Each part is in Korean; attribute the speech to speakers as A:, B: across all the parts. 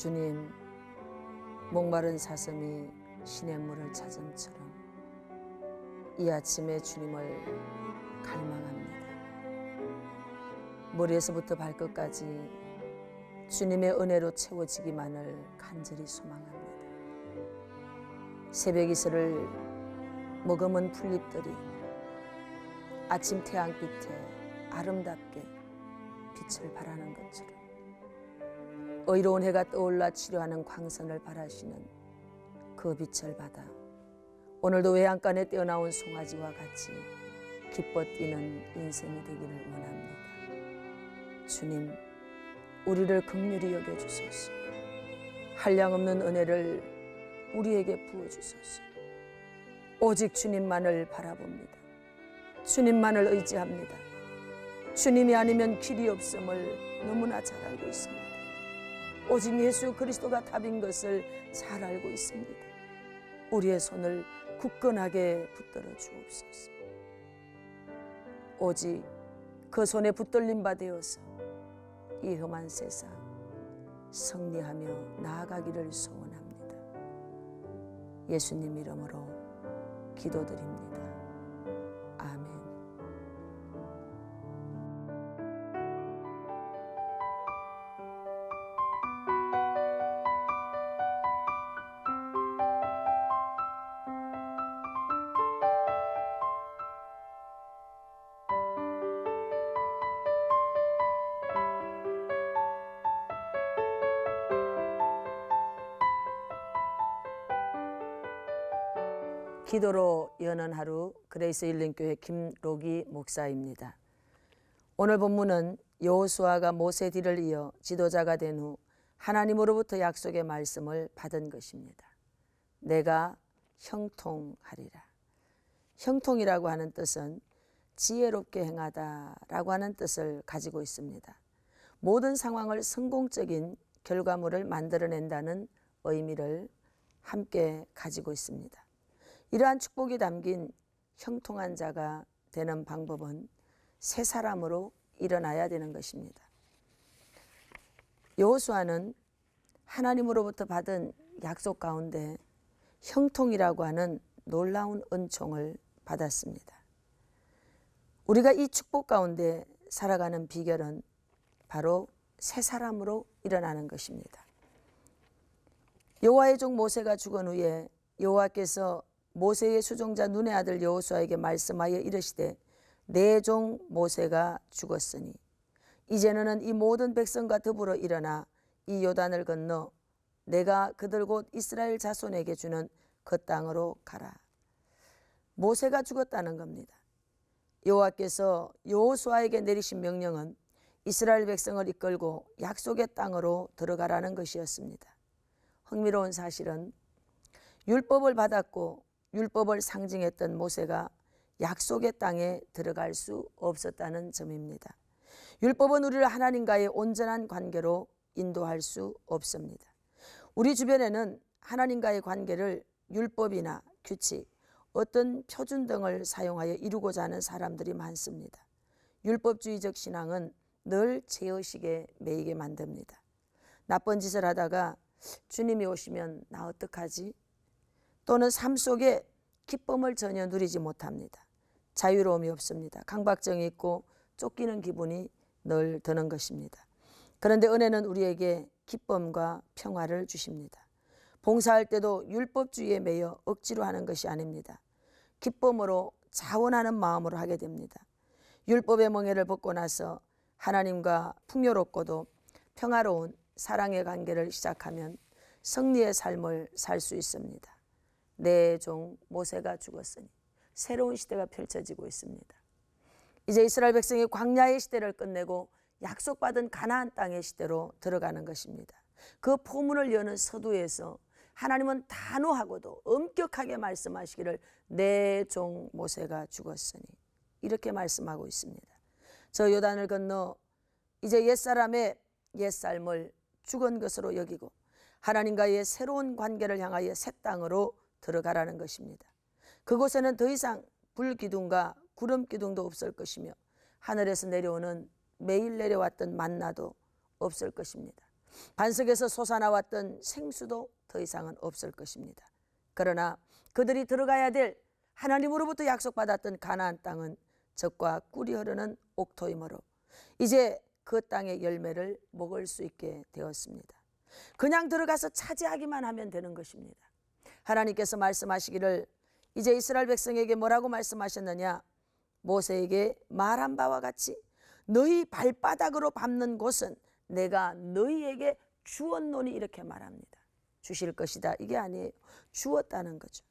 A: 주님, 목마른 사슴이 시냇물을 찾음처럼 이 아침에 주님을 갈망합니다. 머리에서부터 발끝까지 주님의 은혜로 채워지기만을 간절히 소망합니다. 새벽 이슬을 머금은 풀잎들이 아침 태양빛에 아름답게 빛을 발하는 것처럼 의로운 해가 떠올라 치료하는 광선을 발하시는 그 빛을 받아 오늘도 외양간에 뛰어나온 송아지와 같이 기뻐 뛰는 인생이 되기를 원합니다. 주님, 우리를 긍휼히 여겨주소서. 한량없는 은혜를 우리에게 부어주소서. 오직 주님만을 바라봅니다. 주님만을 의지합니다. 주님이 아니면 길이 없음을 너무나 잘 알고 있습니다. 오직 예수 그리스도가 답인 것을 잘 알고 있습니다. 우리의 손을 굳건하게 붙들어 주옵소서. 오직 그 손에 붙들림 바 되어서 이 험한 세상 승리하며 나아가기를 소원합니다. 예수님 이름으로 기도드립니다. 아멘. 기도로 여는 하루, 그레이스 힐링교회 김로기 목사입니다. 오늘 본문은 여호수아가 모세 뒤를 이어 지도자가 된 후 하나님으로부터 약속의 말씀을 받은 것입니다. 내가 형통하리라. 형통이라고 하는 뜻은 지혜롭게 행하다라고 하는 뜻을 가지고 있습니다. 모든 상황을 성공적인 결과물을 만들어낸다는 의미를 함께 가지고 있습니다. 이러한 축복이 담긴 형통한 자가 되는 방법은 새 사람으로 일어나야 되는 것입니다. 여호수아는 하나님으로부터 받은 약속 가운데 형통이라고 하는 놀라운 은총을 받았습니다. 우리가 이 축복 가운데 살아가는 비결은 바로 새 사람으로 일어나는 것입니다. 여호와의 종 모세가 죽은 후에 여호와께서 모세의 수종자 눈의 아들 여호수아에게 말씀하여 이르시되 내 종 모세가 죽었으니 이제 너는 이 모든 백성과 더불어 일어나 이 요단을 건너 내가 그들 곧 이스라엘 자손에게 주는 그 땅으로 가라. 모세가 죽었다는 겁니다. 여호와께서 여호수아에게 내리신 명령은 이스라엘 백성을 이끌고 약속의 땅으로 들어가라는 것이었습니다. 흥미로운 사실은 율법을 받았고 율법을 상징했던 모세가 약속의 땅에 들어갈 수 없었다는 점입니다. 율법은 우리를 하나님과의 온전한 관계로 인도할 수 없습니다. 우리 주변에는 하나님과의 관계를 율법이나 규칙, 어떤 표준 등을 사용하여 이루고자 하는 사람들이 많습니다. 율법주의적 신앙은 늘 죄의식에 매이게 만듭니다. 나쁜 짓을 하다가 주님이 오시면 나 어떡하지? 또는 삶 속에 기쁨을 전혀 누리지 못합니다. 자유로움이 없습니다. 강박증이 있고 쫓기는 기분이 늘 드는 것입니다. 그런데 은혜는 우리에게 기쁨과 평화를 주십니다. 봉사할 때도 율법주의에 매여 억지로 하는 것이 아닙니다. 기쁨으로 자원하는 마음으로 하게 됩니다. 율법의 멍에를 벗고 나서 하나님과 풍요롭고도 평화로운 사랑의 관계를 시작하면 승리의 삶을 살 수 있습니다. 내 종 모세가 죽었으니 새로운 시대가 펼쳐지고 있습니다. 이제 이스라엘 백성이 광야의 시대를 끝내고 약속받은 가나안 땅의 시대로 들어가는 것입니다. 그 포문을 여는 서두에서 하나님은 단호하고도 엄격하게 말씀하시기를 내 종 모세가 죽었으니 이렇게 말씀하고 있습니다. 저 요단을 건너 이제 옛사람의 옛삶을 죽은 것으로 여기고 하나님과의 새로운 관계를 향하여 새 땅으로 들어가라는 것입니다. 그곳에는 더 이상 불기둥과 구름기둥도 없을 것이며 하늘에서 내려오는 매일 내려왔던 만나도 없을 것입니다. 반석에서 솟아나왔던 생수도 더 이상은 없을 것입니다. 그러나 그들이 들어가야 될 하나님으로부터 약속받았던 가나안 땅은 젖과 꿀이 흐르는 옥토이므로 이제 그 땅의 열매를 먹을 수 있게 되었습니다. 그냥 들어가서 차지하기만 하면 되는 것입니다. 하나님께서 말씀하시기를 이제 이스라엘 백성에게 뭐라고 말씀하셨느냐? 모세에게 말한 바와 같이 너희 발바닥으로 밟는 곳은 내가 너희에게 주었노니 이렇게 말합니다. 주실 것이다 이게 아니에요. 주었다는 거죠.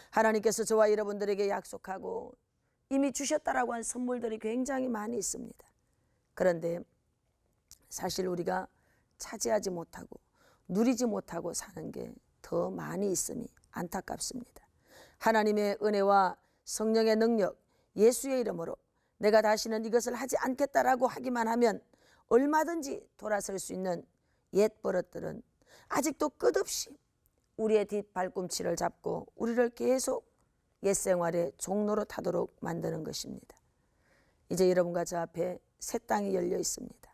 A: 하나님께서 저와 여러분들에게 약속하고 이미 주셨다라고 한 선물들이 굉장히 많이 있습니다. 그런데 사실 우리가 차지하지 못하고 누리지 못하고 사는 게 더 많이 있음이 안타깝습니다. 하나님의 은혜와 성령의 능력, 예수의 이름으로 내가 다시는 이것을 하지 않겠다라고 하기만 하면 얼마든지 돌아설 수 있는 옛 버릇들은 아직도 끝없이 우리의 뒷발꿈치를 잡고 우리를 계속 옛 생활의 종로로 타도록 만드는 것입니다. 이제 여러분과 저 앞에 새 땅이 열려 있습니다.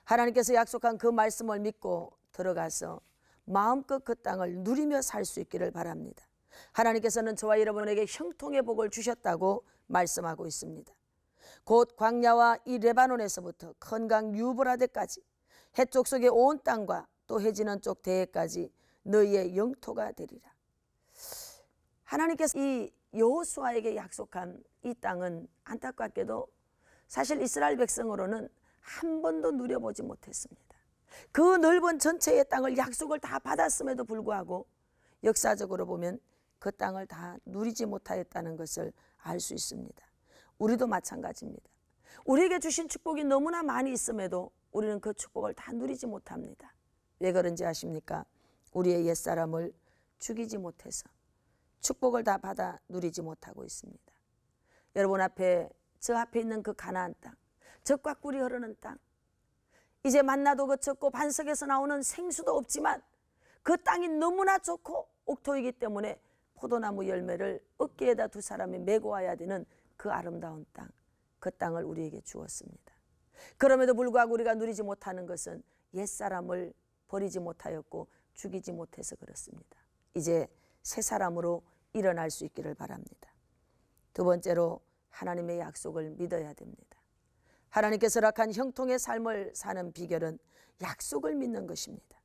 A: 하나님께서 약속한 그 말씀을 믿고 들어가서 마음껏 그 땅을 누리며 살 수 있기를 바랍니다. 하나님께서는 저와 여러분에게 형통의 복을 주셨다고 말씀하고 있습니다. 곧 광야와 이 레바논에서부터 큰 강 유브라데까지 해쪽 속의 온 땅과 또 해지는 쪽 대해까지 너희의 영토가 되리라. 하나님께서 이 여호수아에게 약속한 이 땅은 안타깝게도 사실 이스라엘 백성으로는 한 번도 누려보지 못했습니다. 그 넓은 전체의 땅을 약속을 다 받았음에도 불구하고 역사적으로 보면 그 땅을 다 누리지 못하였다는 것을 알 수 있습니다. 우리도 마찬가지입니다. 우리에게 주신 축복이 너무나 많이 있음에도 우리는 그 축복을 다 누리지 못합니다. 왜 그런지 아십니까? 우리의 옛사람을 죽이지 못해서 축복을 다 받아 누리지 못하고 있습니다. 여러분 앞에 저 앞에 있는 그 가나안 땅, 젖과 꿀이 흐르는 땅, 이제 만나도 거쳤고 반석에서 나오는 생수도 없지만 그 땅이 너무나 좋고 옥토이기 때문에 포도나무 열매를 어깨에다 두 사람이 메고 와야 되는 그 아름다운 땅, 그 땅을 우리에게 주었습니다. 그럼에도 불구하고 우리가 누리지 못하는 것은 옛사람을 버리지 못하였고 죽이지 못해서 그렇습니다. 이제 새 사람으로 일어날 수 있기를 바랍니다. 두 번째로 하나님의 약속을 믿어야 됩니다. 하나님께서 허락한 형통의 삶을 사는 비결은 약속을 믿는 것입니다.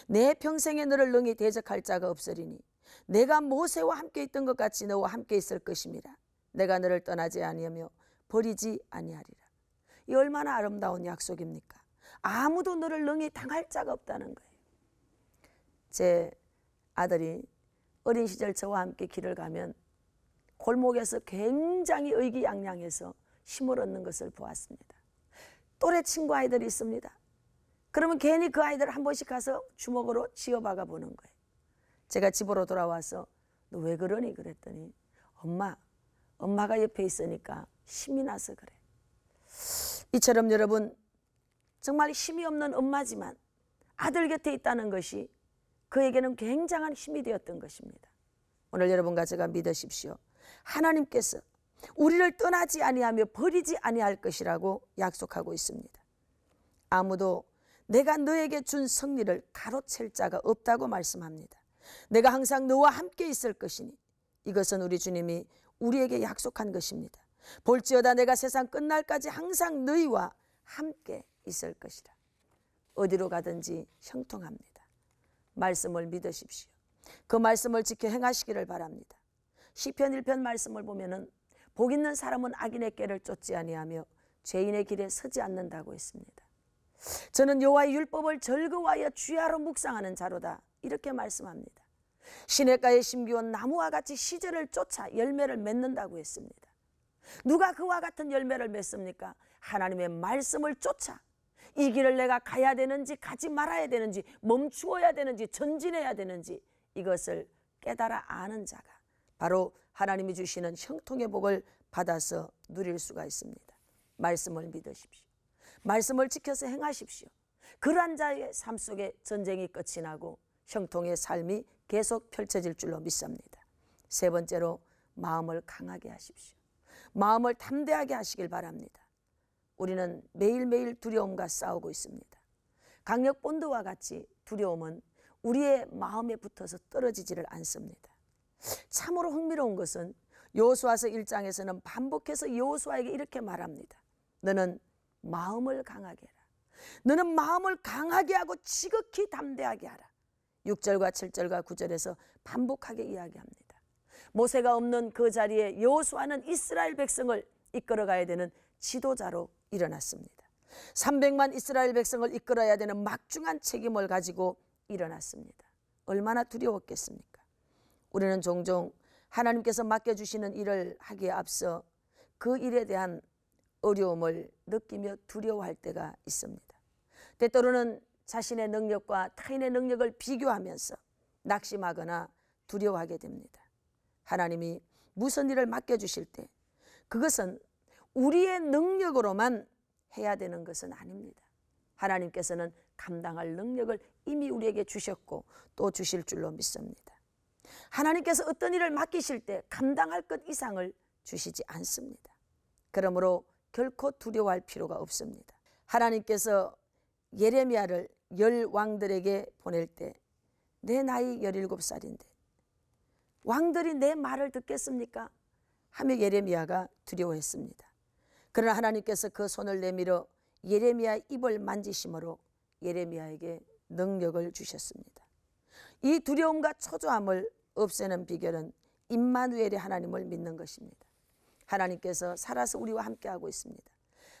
A: 내 평생에 너를 능히 대적할 자가 없으리니 내가 모세와 함께 있던 것 같이 너와 함께 있을 것임이라. 내가 너를 떠나지 아니하며 버리지 아니하리라. 이 얼마나 아름다운 약속입니까? 아무도 너를 능히 당할 자가 없다는 거예요. 제 아들이 어린 시절 저와 함께 길을 가면 골목에서 굉장히 의기양양해서 힘을 얻는 것을 보았습니다. 또래 친구 아이들이 있습니다. 그러면 괜히 그 아이들을 한 번씩 가서 주먹으로 쥐어박아 보는 거예요. 제가 집으로 돌아와서 너 왜 그러니 그랬더니 엄마가 옆에 있으니까 힘이 나서 그래. 이처럼 여러분 정말 힘이 없는 엄마지만 아들 곁에 있다는 것이 그에게는 굉장한 힘이 되었던 것입니다. 오늘 여러분과 제가 믿으십시오. 하나님께서 우리를 떠나지 아니하며 버리지 아니할 것이라고 약속하고 있습니다. 아무도 내가 너에게 준 승리를 가로챌 자가 없다고 말씀합니다. 내가 항상 너와 함께 있을 것이니 이것은 우리 주님이 우리에게 약속한 것입니다. 볼지어다 내가 세상 끝날까지 항상 너희와 함께 있을 것이라. 어디로 가든지 형통합니다. 말씀을 믿으십시오. 그 말씀을 지켜 행하시기를 바랍니다. 시편 1편 말씀을 보면은 복 있는 사람은 악인의 꾀를 쫓지 아니하며 죄인의 길에 서지 않는다고 했습니다. 저는 여호와의 율법을 즐거워하여 주야로 묵상하는 자로다 이렇게 말씀합니다. 시냇가에 심기온 나무와 같이 시절을 쫓아 열매를 맺는다고 했습니다. 누가 그와 같은 열매를 맺습니까? 하나님의 말씀을 쫓아 이 길을 내가 가야 되는지 가지 말아야 되는지 멈추어야 되는지 전진해야 되는지 이것을 깨달아 아는 자가 바로 하나님이 주시는 형통의 복을 받아서 누릴 수가 있습니다. 말씀을 믿으십시오. 말씀을 지켜서 행하십시오. 그러한 자의 삶 속에 전쟁이 끝이 나고 형통의 삶이 계속 펼쳐질 줄로 믿습니다. 세 번째로 마음을 강하게 하십시오. 마음을 담대하게 하시길 바랍니다. 우리는 매일매일 두려움과 싸우고 있습니다. 강력 본드와 같이 두려움은 우리의 마음에 붙어서 떨어지지를 않습니다. 참으로 흥미로운 것은 여호수아서 1장에서는 반복해서 여호수아에게 이렇게 말합니다. 너는 마음을 강하게 해라. 너는 마음을 강하게 하고 지극히 담대하게 하라. 6절과 7절과 9절에서 반복하게 이야기합니다. 모세가 없는 그 자리에 여호수아는 이스라엘 백성을 이끌어가야 되는 지도자로 일어났습니다. 300만 이스라엘 백성을 이끌어야 되는 막중한 책임을 가지고 일어났습니다. 얼마나 두려웠겠습니까? 우리는 종종 하나님께서 맡겨주시는 일을 하기에 앞서 그 일에 대한 어려움을 느끼며 두려워할 때가 있습니다. 때때로는 자신의 능력과 타인의 능력을 비교하면서 낙심하거나 두려워하게 됩니다. 하나님이 무슨 일을 맡겨주실 때 그것은 우리의 능력으로만 해야 되는 것은 아닙니다. 하나님께서는 감당할 능력을 이미 우리에게 주셨고 또 주실 줄로 믿습니다. 하나님께서 어떤 일을 맡기실 때 감당할 것 이상을 주시지 않습니다. 그러므로 결코 두려워할 필요가 없습니다. 하나님께서 예레미야를 10왕들에게 보낼 때 내 나이 17살인데 왕들이 내 말을 듣겠습니까? 하며 예레미야가 두려워했습니다. 그러나 하나님께서 그 손을 내밀어 예레미야의 입을 만지심으로 예레미야에게 능력을 주셨습니다. 이 두려움과 초조함을 없애는 비결은 임마누엘의 하나님을 믿는 것입니다. 하나님께서 살아서 우리와 함께하고 있습니다.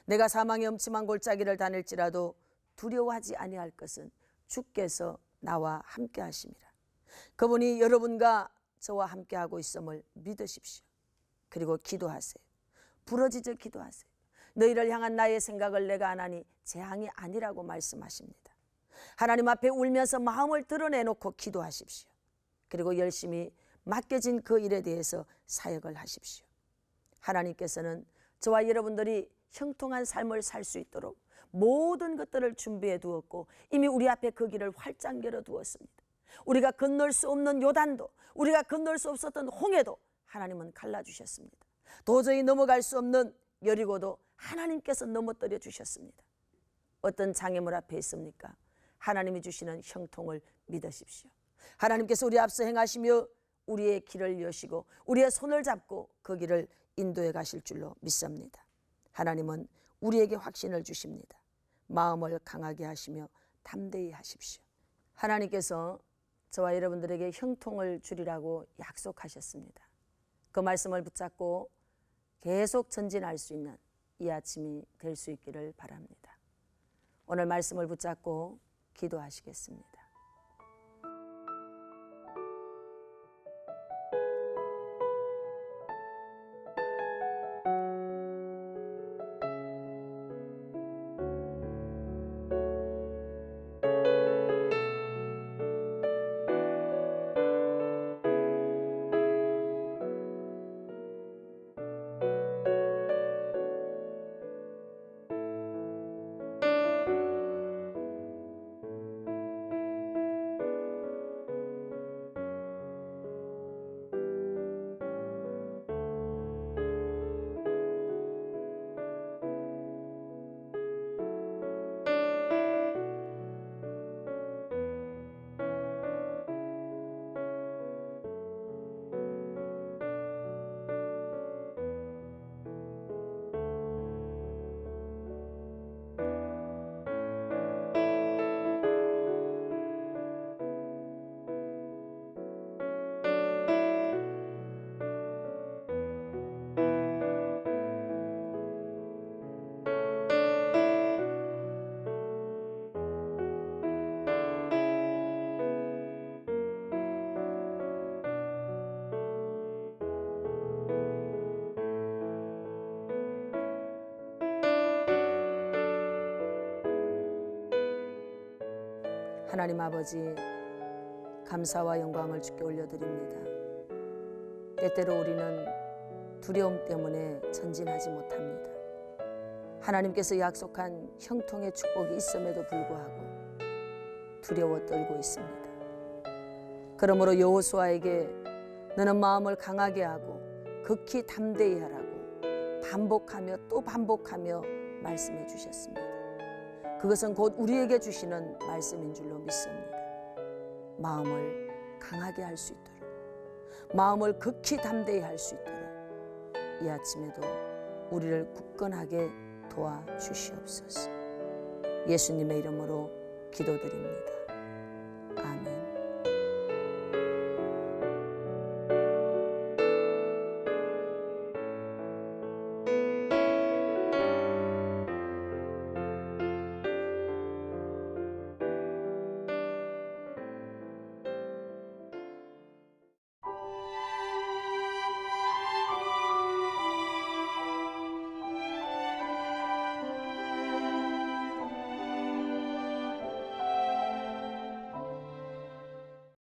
A: 내가 사망의 음침한 골짜기를 다닐지라도 두려워하지 아니할 것은 주께서 나와 함께하심이라. 그분이 여러분과 저와 함께하고 있음을 믿으십시오. 그리고 기도하세요. 부르짖어 기도하세요. 너희를 향한 나의 생각을 내가 안 하니 재앙이 아니라고 말씀하십니다. 하나님 앞에 울면서 마음을 드러내놓고 기도하십시오. 그리고 열심히 맡겨진 그 일에 대해서 사역을 하십시오. 하나님께서는 저와 여러분들이 형통한 삶을 살 수 있도록 모든 것들을 준비해 두었고 이미 우리 앞에 그 길을 활짝 열어 두었습니다. 우리가 건널 수 없는 요단도, 우리가 건널 수 없었던 홍해도 하나님은 갈라주셨습니다. 도저히 넘어갈 수 없는 여리고도 하나님께서 넘어뜨려 주셨습니다. 어떤 장애물 앞에 있습니까? 하나님이 주시는 형통을 믿으십시오. 하나님께서 우리 앞서 행하시며 우리의 길을 여시고 우리의 손을 잡고 그 길을 인도해 가실 줄로 믿습니다. 하나님은 우리에게 확신을 주십니다. 마음을 강하게 하시며 담대히 하십시오. 하나님께서 저와 여러분들에게 형통을 주리라고 약속하셨습니다. 그 말씀을 붙잡고 계속 전진할 수 있는 이 아침이 될 수 있기를 바랍니다. 오늘 말씀을 붙잡고 기도하시겠습니다. 하나님 아버지, 감사와 영광을 주께 올려드립니다. 때때로 우리는 두려움 때문에 전진하지 못합니다. 하나님께서 약속한 형통의 축복이 있음에도 불구하고 두려워 떨고 있습니다. 그러므로 여호수아에게 너는 마음을 강하게 하고 극히 담대히 하라고 반복하며 또 반복하며 말씀해 주셨습니다. 그것은 곧 우리에게 주시는 말씀인 줄로 믿습니다. 마음을 강하게 할 수 있도록, 마음을 극히 담대히 할 수 있도록 이 아침에도 우리를 굳건하게 도와주시옵소서. 예수님의 이름으로 기도드립니다.